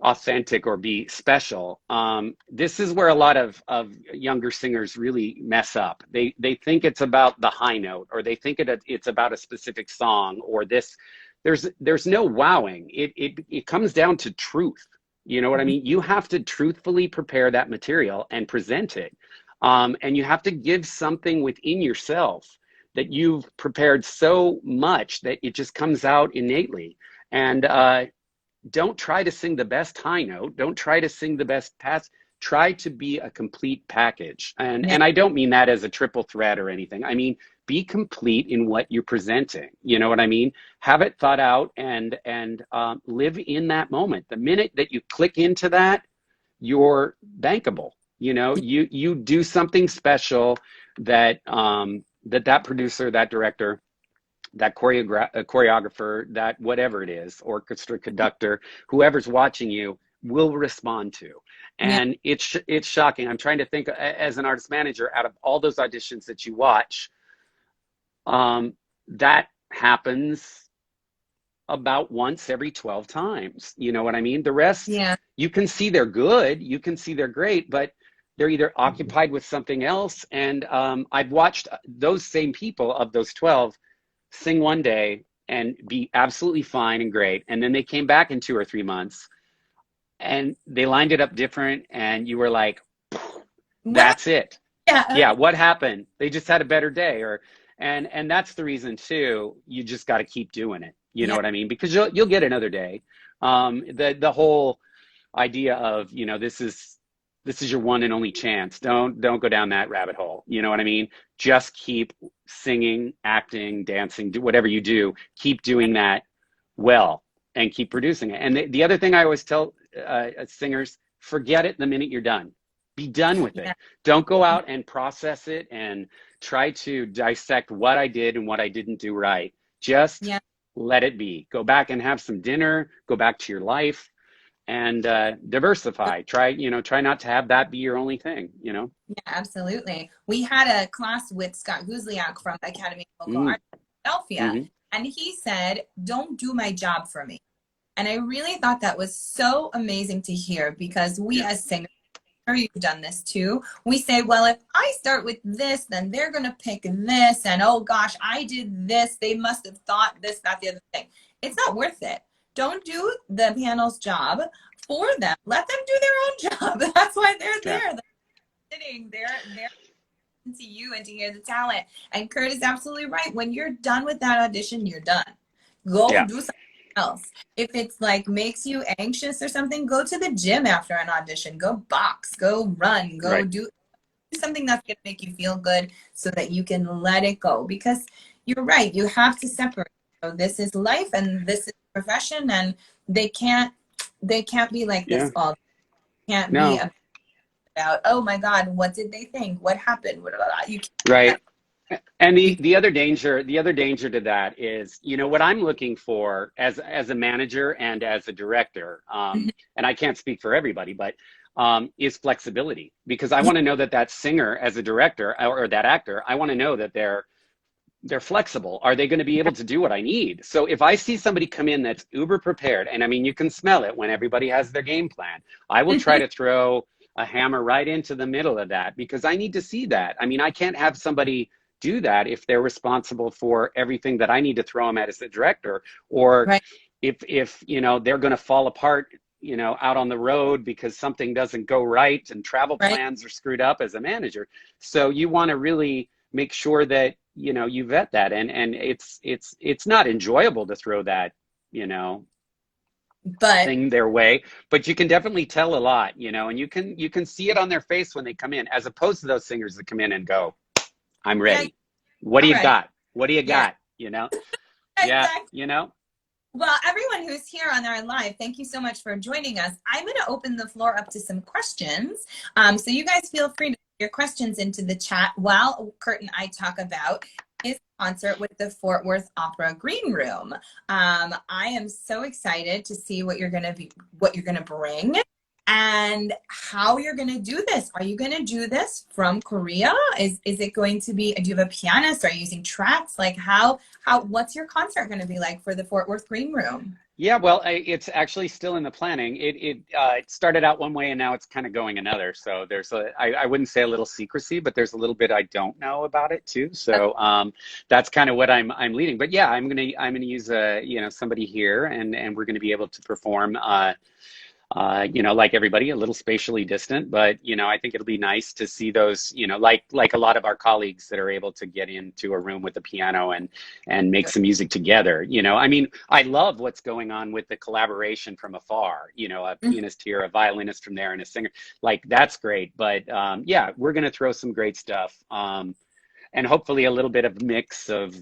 authentic or be special, this is where a lot of younger singers really mess up. They think it's about the high note, or they think it's about a specific song, or this. There's no wowing. It comes down to truth. You know what I mean? You have to truthfully prepare that material and present it. And you have to give something within yourself that you've prepared so much that it just comes out innately. And don't try to sing the best high note. Don't try to sing the best pass. Try to be a complete package. And I don't mean that as a triple threat or anything. I mean, be complete in what you're presenting. You know what I mean? Have it thought out and live in that moment. The minute that you click into that, you're bankable. You do something special that that producer, that director, that choreographer, that whatever it is, orchestra conductor, whoever's watching you will respond to. And it's shocking. I'm trying to think, as an artist manager, out of all those auditions that you watch, that happens about once every 12 times. You know what I mean? The rest, you can see they're good, you can see they're great, but they're either occupied with something else. And I've watched those same people of those 12 sing one day and be absolutely fine and great. And then they came back in 2 or 3 months and they lined it up different. And you were like, that's it. Yeah. What happened? They just had a better day. And that's the reason too, you just got to keep doing it. You know what I mean? Because you'll get another day. The whole idea of, this is your one and only chance. Don't go down that rabbit hole. You know what I mean? Just keep singing, acting, dancing, do whatever you do. Keep doing that well. and keep producing it. And the other thing I always tell singers, forget it the minute you're done. Be done with it. Yeah. Don't go out and process it and try to dissect what I did and what I didn't do right. Just Yeah. let it be. Go back and have some dinner, go back to your life, and diversify. Try not to have that be your only thing, you know? Yeah, absolutely. We had a class with Scott Guzliak from the Academy of Vocal Mm, Arts in Philadelphia, hmm and he said, "Don't do my job for me." And I really thought that was so amazing to hear, because we Yeah, as singers, I'm sure you've done this too. We say, well, if I start with this, then they're going to pick this. And oh gosh, I did this. They must have thought this, that, the other thing. It's not worth it. Don't do the panel's job for them. Let them do their own job. That's why they're yeah, there. They're sitting there to you and to hear the talent. And Curt is absolutely right. When you're done with that audition, you're done. Go yeah, do something else. If it's like makes you anxious or something, go to the gym after an audition. Go box, go run, go right. do something that's going to make you feel good, so that you can let it go. Because you're right, you have to separate. So this is life and this is profession, and they can't be like Yeah, this all. Can't be no, about, oh my God, what did they think? What happened? You can't do right. that. And You, the other danger to that is, what I'm looking for as a manager and as a director, and I can't speak for everybody, but is flexibility, because I want to know that that singer as a director, or that actor, I want to know that they're flexible. Are they going to be able to do what I need? So if I see somebody come in that's uber prepared, and I mean, you can smell it when everybody has their game plan, I will try to throw a hammer right into the middle of that, because I need to see that. I mean, I can't have somebody do that if they're responsible for everything that I need to throw them at as a director, or right, if they're going to fall apart, out on the road because something doesn't go right and travel right. plans are screwed up as a manager. So you want to really make sure that you vet that, and it's not enjoyable to throw that you know But thing their way, but you can definitely tell a lot, and you can see it on their face when they come in, as opposed to those singers that come in and go, I'm yeah, ready. What do all you right. got? What do you Yeah, got? Yeah, exactly. Well, everyone who's here on our live, thank you so much for joining us. I'm going to open the floor up to some questions. So you guys feel free to put your questions into the chat while Curt and I talk about his concert with the Fort Worth Opera Green Room. I am so excited to see what you're going to bring and how you're going to do this. Are you going to do this from Korea? Is it going to be, do you have a pianist? Are you using tracks? Like what's your concert going to be like for the Fort Worth Green Room? yeah. Well, it's actually still in the planning. It started out one way and now it's kind of going another. So I wouldn't say a little secrecy, but there's a little bit I don't know about it too. Okay. So that's kind of what I'm leading. But yeah, I'm gonna use somebody here, and we're gonna be able to perform. Like everybody, a little spatially distant, but I think it'll be nice to see those, like a lot of our colleagues that are able to get into a room with a piano and make some music together. I mean, I love what's going on with the collaboration from afar. A pianist here, a violinist from there, and a singer. Like that's great. But yeah, we're gonna throw some great stuff, and hopefully a little bit of mix of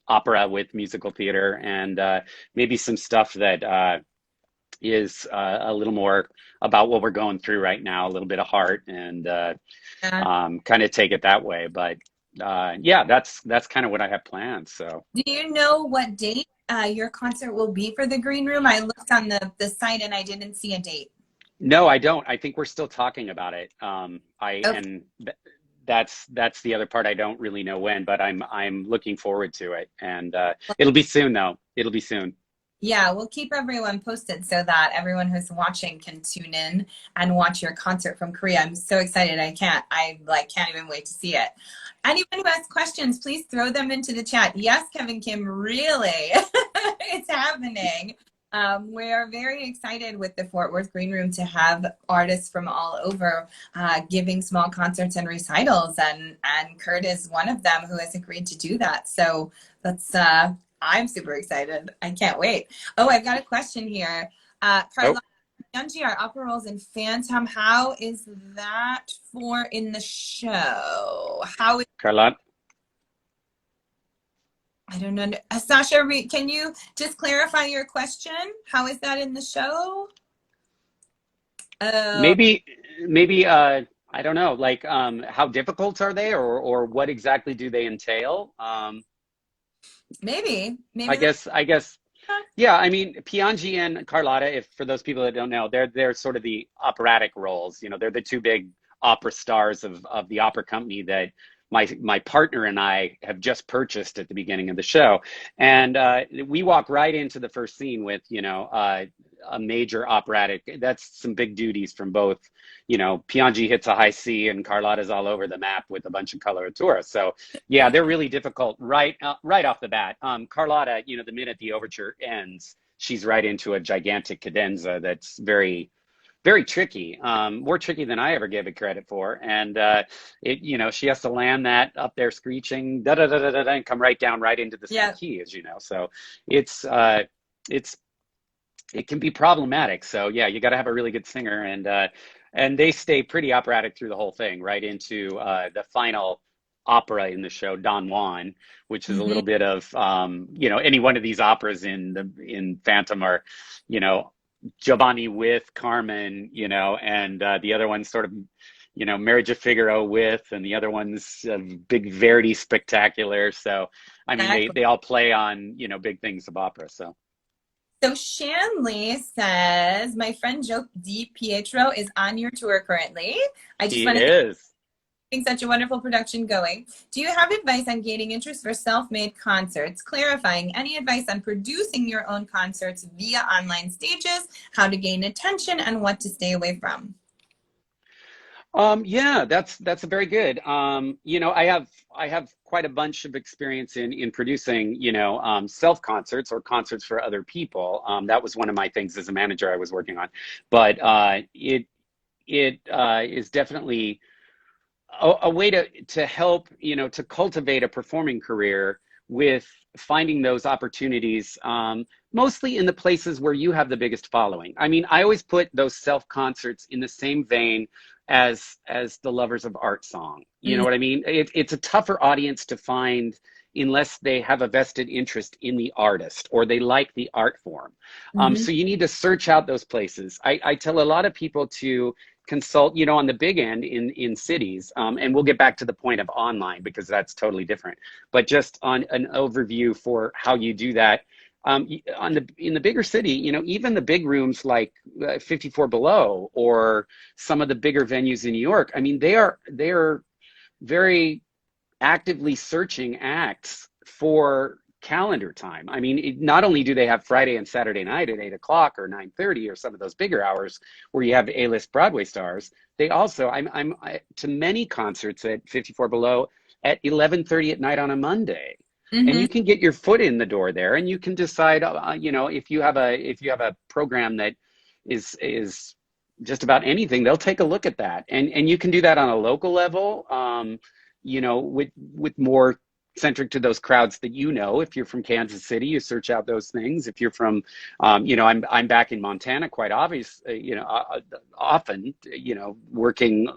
opera with musical theater, and maybe some stuff that. Is a little more about what we're going through right now, a little bit of heart, and Yeah. kind of take it that way. But yeah, that's kind of what I have planned. So Do you know what date your concert will be for the Green Room? I looked on the site and I didn't see a date. no, I don't. I think we're still talking about it. Okay. That's the other part. I don't really know when, but I'm looking forward to it, and it'll be soon though. It'll be soon. Yeah, we'll keep everyone posted so that everyone who's watching can tune in and watch your concert from Korea. I'm so excited. I can't even wait to see it. Anyone who has questions, please throw them into the chat. Yes, Kevin Kim, really, it's happening. We're very excited with the Fort Worth Green Room to have artists from all over giving small concerts and recitals, and Curt is one of them who has agreed to do that. So that's I'm super excited. I can't wait. Oh, I've got a question here. Oh, Carla, Youngie, our opera rolls in Phantom. How is that for in the show? How is Carlot. I don't know. Sasha, can you just clarify your question? How is that in the show? Oh, Maybe, maybe, I don't know, like, how difficult are they, or what exactly do they entail? maybe that's I guess, yeah. I mean, Piangi and Carlotta, if for those people that don't know, they're sort of the operatic roles. You know, they're the two big opera stars of the opera company that my partner and I have just purchased at the beginning of the show, and we walk right into the first scene with a major operatic. That's some big duties from both. You know, Piangi hits a high C, and Carlotta's all over the map with a bunch of coloratura. So yeah, they're really difficult right off the bat. Carlotta, you know, the minute the overture ends, she's right into a gigantic cadenza that's very tricky, more tricky than I ever gave it credit for. And you know, she has to land that up there screeching, da da da da da, and come right down right into the same yeah. key, as you know. So it's it's it can be problematic. So yeah, you got to have a really good singer, and they stay pretty operatic through the whole thing, right into the final opera in the show, Don Juan, which is a Hmm. little bit of you know, any one of these operas in Phantom are, you know, Giovanni with Carmen, you know, and the other one's sort of, you know, Marriage of Figaro with, and the other one's big Verdi spectacular. So I mean, Exactly. they all play on, you know, big things of opera. So So Shanley says, my friend Joe Di Pietro is on your tour currently. I just he want to thank is. you for such a wonderful production going. Do you have advice on gaining interest for self-made concerts? Clarifying any advice on producing your own concerts via online stages, how to gain attention, and what to stay away from. Yeah, that's a very good. You know, I have quite a bunch of experience in producing, you know, self concerts or concerts for other people. That was one of my things as a manager I was working on, but it is definitely a way to help, you know, to cultivate a performing career with finding those opportunities, mostly in the places where you have the biggest following. I mean, I always put those self concerts in the same vein as the lovers of art song. You know Mm-hmm. what I mean? It's a tougher audience to find unless they have a vested interest in the artist or they like the art form. Mm-hmm. So you need to search out those places. I tell a lot of people to consult, you know, on the big end in cities, and we'll get back to the point of online because that's totally different, but just on an overview for how you do that, on the in the bigger city, you know, even the big rooms like 54 Below or some of the bigger venues in New York. I mean, they are very actively searching acts for calendar time. I mean, not only do they have Friday and Saturday night at 8 o'clock or 9:30 or some of those bigger hours where you have A-list Broadway stars, they also to many concerts at 54 Below at 11:30 at night on a Monday. And Mm-hmm. you can get your foot in the door there, and you can decide, you know, if you have a program that is just about anything, they'll take a look at that, and you can do that on a local level. You know, with more centric to those crowds that you know. If you're from Kansas City, you search out those things. If you're from, you know, I'm back in Montana, quite obvious, you know, often, you know, working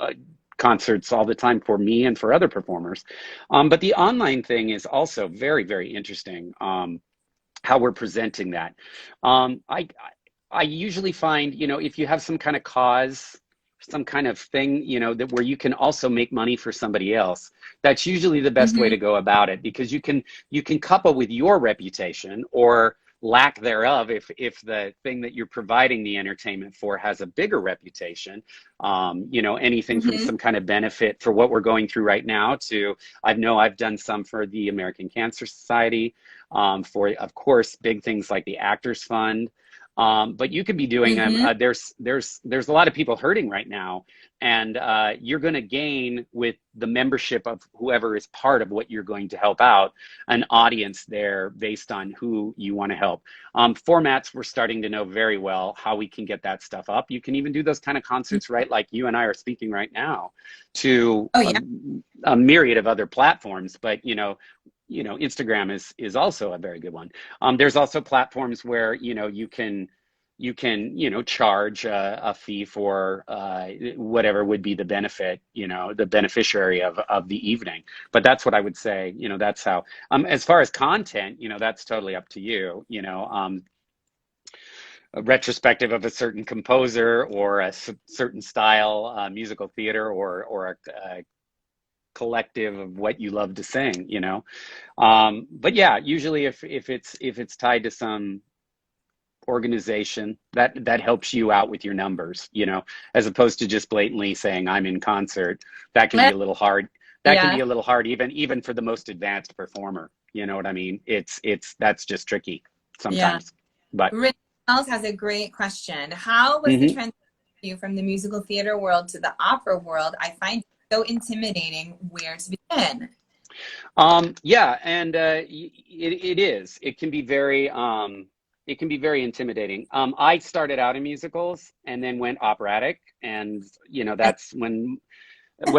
concerts all the time for me and for other performers. But the online thing is also very interesting. How we're presenting that. Um, I I usually find, you know, if you have some kind of cause, some kind of thing, you know, that where you can also make money for somebody else, that's usually the best way Mm-hmm. to go about it because you can couple with your reputation or lack thereof if the thing that you're providing the entertainment for has a bigger reputation. You know, anything from Mm-hmm. some kind of benefit for what we're going through right now to I've done some for the American Cancer Society, for of course big things like the Actors Fund. But you could be doing Mm-hmm. there's a lot of people hurting right now, and you're going to gain with the membership of whoever is part of what you're going to help out an audience there based on who you want to help. Formats we're starting to know very well how we can get that stuff up. You can even do those kind of concerts, right? Like you and I are speaking right now, to Oh yeah. a myriad of other platforms, but you know, Instagram is also a very good one. There's also platforms where, you know, you can you can, charge a fee for whatever would be the benefit, the beneficiary of the evening. But that's what I would say, that's how, as far as content, that's totally up to you, a retrospective of a certain composer or a certain style, musical theater, or a collective of what you love to sing, but yeah, usually if it's tied to some organization that helps you out with your numbers, as opposed to just blatantly saying I'm in concert. That can be a little hard. That can Yeah, be a little hard, even for the most advanced performer. You know what I mean? That's just tricky yeah. sometimes. But Rich Wells has a great question. How was the mhm. transition for you from the musical theater world to the opera world? I find it so intimidating where to begin. Yeah, and it is. It can be very intimidating. I started out in musicals and then went operatic, and that's when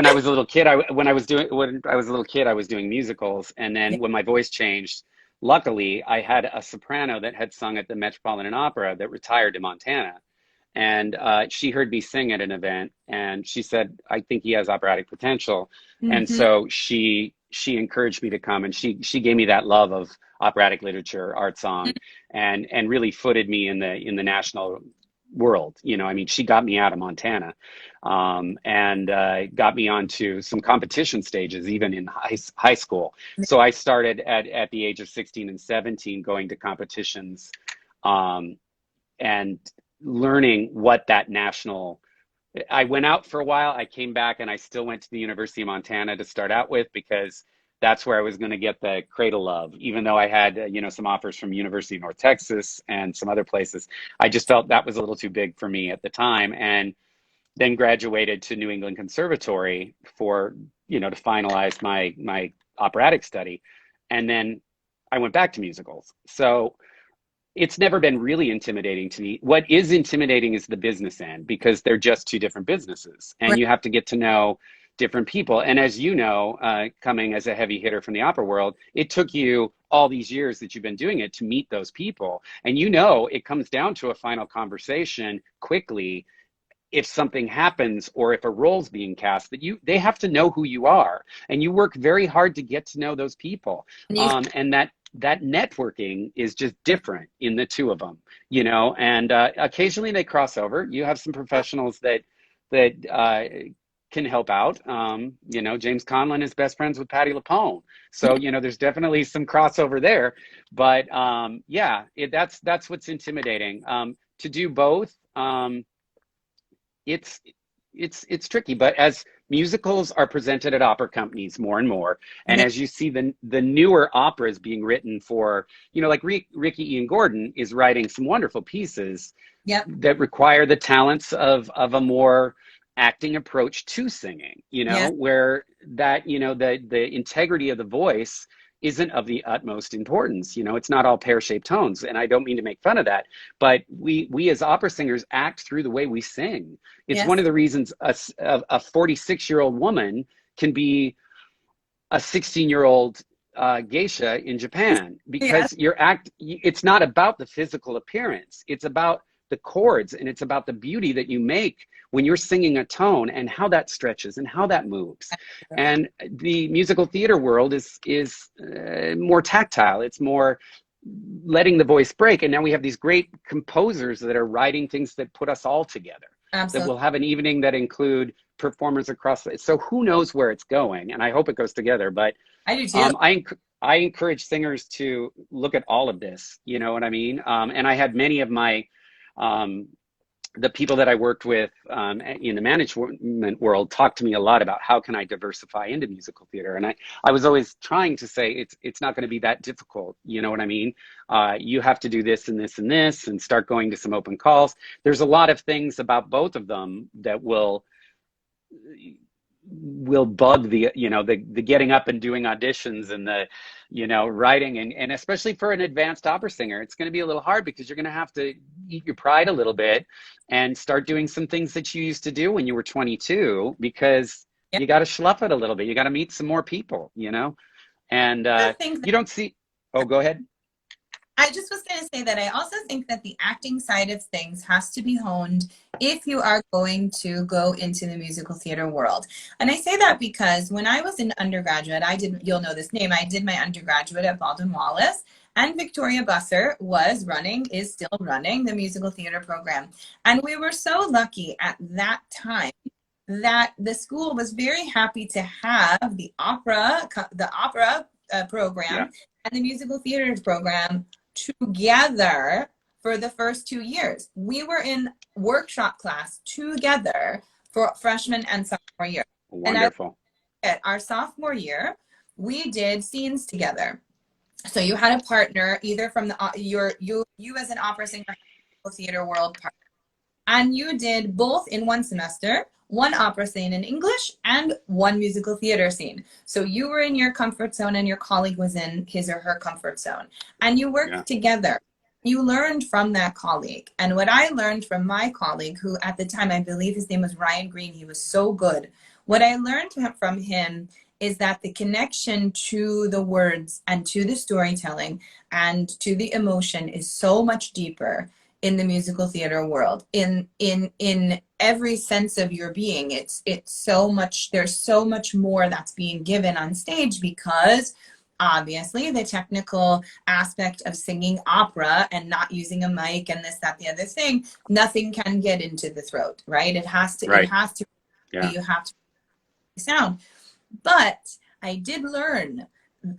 I was a little kid. When I was a little kid, I was doing musicals, and Yeah. then when my voice changed, luckily I had a soprano that had sung at the Metropolitan Opera that retired to Montana. And she heard me sing at an event, and she said, "I think he has operatic potential." And Hmm. so she encouraged me to come, and she gave me that love of operatic literature, art song, and really footed me in the national world. I mean, she got me out of Montana, and got me onto some competition stages, even in high school. So I started at the age of 16 and 17 going to competitions. Um, and learning what that national, I went out for a while, I came back, and I still went to the University of Montana to start out with, because that's where I was going to get the cradle love, even though I had some offers from University of North Texas and some other places. I just felt that was a little too big for me at the time, and then graduated to New England Conservatory for to finalize my operatic study, and then I went back to musicals. So it's never been really intimidating to me. What is intimidating is the business end, because they're just two different businesses, and Right. you have to get to know different people. And as you know, coming as a heavy hitter from the opera world, it took you all these years that you've been doing it to meet those people. And it comes down to a final conversation quickly. If something happens, or if a role's being cast, they have to know who you are, and you work very hard to get to know those people. And you, And that networking is just different in the two of them, and occasionally they cross over. You have some professionals that can help out. James Conlon is best friends with Patti LuPone, so there's definitely some crossover there. But yeah, that's what's intimidating. To do both, it's it's tricky. But as musicals are presented at opera companies more and more, and yeah, as you see the newer operas being written for, like Ricky Ian Gordon is writing some wonderful pieces yep, that require the talents of a more acting approach to singing, yes, where that, the integrity of the voice isn't of the utmost importance. It's not all pear-shaped tones, and I don't mean to make fun of that, but we as opera singers act through the way we sing. It's one yes, of the reasons a 46-year-old woman can be a 16-year-old geisha in Japan, yes, because it's not about the physical appearance. It's about the chords, and it's about the beauty that you make when you're singing a tone, and how that stretches and how that moves. right. And the musical theater world is more tactile. It's more letting the voice break. And now we have these great composers that are writing things that put us all together, that Absolutely. will have an evening that include performers across so who knows where it's going, and I hope it goes together. But I do too. um, I, I encourage singers to look at all of this, you know what I mean? And I had many of um, the people that I worked with in the management world talk to me a lot about how can I diversify into musical theater. And I was always trying to say it's not going to be that difficult. You know what I mean? You have to do this and this and this, and start going to some open calls. There's a lot of things about both of them that will bug the getting up and doing auditions, and the writing, and especially for an advanced opera singer, it's going to be a little hard, because you're going to have to eat your pride a little bit and start doing some things that you used to do when you were 22, because Yeah. you got to schluff it a little bit. You got to meet some more people, and I think you don't see. Oh, go ahead. I just was going to say that I also think that the acting side of things has to be honed if you are going to go into the musical theater world. And I say that because when I was an undergraduate, you'll know this name, I did my undergraduate at Baldwin Wallace, and Victoria Busser is still running the musical theater program. And we were so lucky at that time that the school was very happy to have the opera Yeah. program and the musical theater program together for the first 2 years. We were in workshop class together for freshman and sophomore year. And Wonderful. at our sophomore year, we did scenes together. So you had a partner either from you as an opera singer, theater world partner, and you did both in one semester, one opera scene in English and one musical theater scene. So you were in your comfort zone and your colleague was in his or her comfort zone. And you worked together. You learned from that colleague. And what I learned from my colleague, who at the time, I believe his name was Ryan Green, he was so good. What I learned from him is that the connection to the words and to the storytelling and to the emotion is so much deeper in the musical theater world, in every sense of your being. It's so much, there's so much more that's being given on stage, because obviously the technical aspect of singing opera and not using a mic and this, that, the other thing, nothing can get into the throat, right? It has to, you have to sound. But I did learn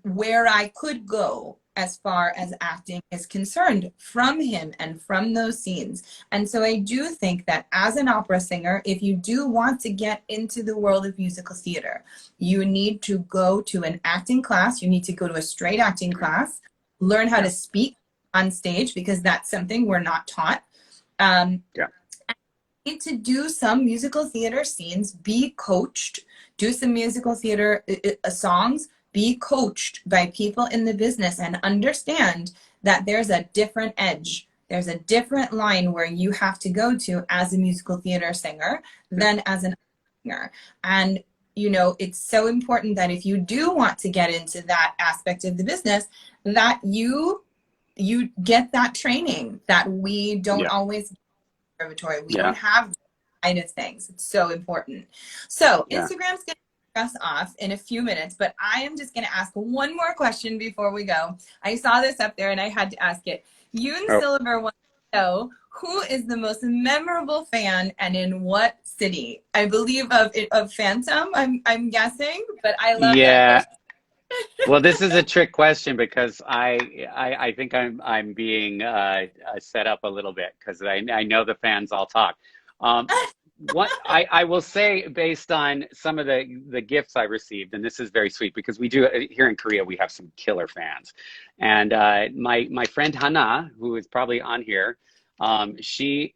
where I could go as far as acting is concerned from him and from those scenes. And so I do think that as an opera singer, if you do want to get into the world of musical theater, you need to go to an acting class. You need to go to a straight acting class, learn how to speak on stage, because that's something we're not taught. Need to do some musical theater scenes, be coached, do some musical theater songs, be coached by people in the business, and understand that there's a different edge. There's a different line where you have to go to as a musical theater singer than as an singer. And, you know, it's so important that if you do want to get into that aspect of the business, that you get that training that we don't always conservatory. We don't have kind of things. It's so important. So Instagram's going to us off in a few minutes, but I am just going to ask one more question before we go. I saw this up there and I had to ask it. Yoon Silver wants to know, who is the most memorable fan and in what city? I believe of Phantom, I'm guessing, but I love that question. Well, this is a trick question because I think I'm being set up a little bit, because I know the fans all talk. What I will say, based on some of the gifts I received, and this is very sweet because we do here in Korea, we have some killer fans, and my friend Hana, who is probably on here, she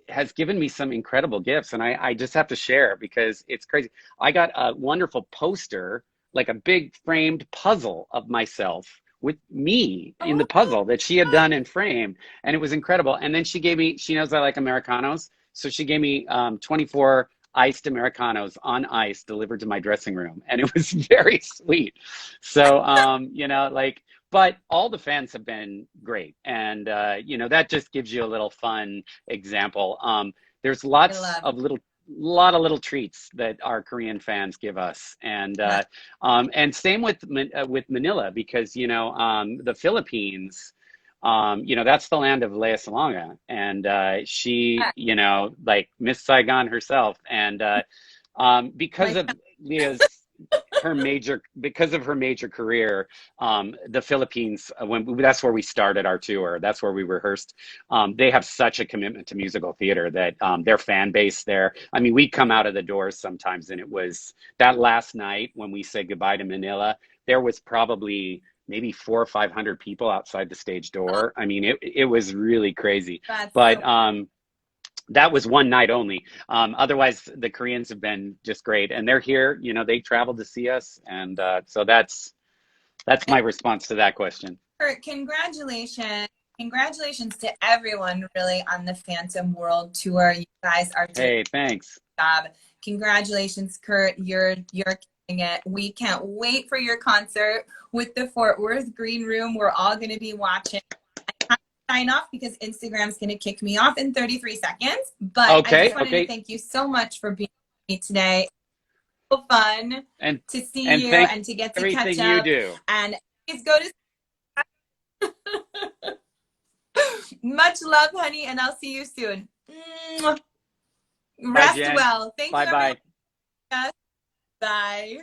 has given me some incredible gifts, and I just have to share because it's crazy. I got a wonderful poster, like a big framed puzzle of myself with me in the puzzle that she had done in frame, and it was incredible. And then she knows I like Americanos, so she gave me 24 iced Americanos on ice delivered to my dressing room, and it was very sweet. So you know, like, but all the fans have been great, and you know, that just gives you a little fun example. There's lots of little treats that our Korean fans give us, and same with Manila, because you know, the Philippines, you know, that's the land of Lea Salonga, and she, you know, like Miss Saigon herself, and because of Leah's because of her major career, the Philippines, that's where we started our tour, that's where we rehearsed. They have such a commitment to musical theater that their fan base there, I mean, we come out of the doors sometimes, and it was that last night when we said goodbye to Manila, there was probably maybe 400 or 500 people outside the stage door. I mean, it was really crazy. That was one night only. Otherwise, the Koreans have been just great, and they're here. You know, they traveled to see us, and so that's my response to that question. Curt, congratulations to everyone really on the Phantom World Tour. You guys are doing Hey, thanks. Job. Congratulations, Curt. You're killing it. We can't wait for your concert with the Fort Worth Green Room. We're all going to be watching. sign off because Instagram's going to kick me off in 33 seconds. But I Okay, just wanted to okay. thank you so much for being with me today. So fun And to see you thank and to get to catch everything you up. do. And please go to much love, honey, and I'll see you soon. Bye, Rest Jen. well. Thank you, Bye everyone. bye. Bye.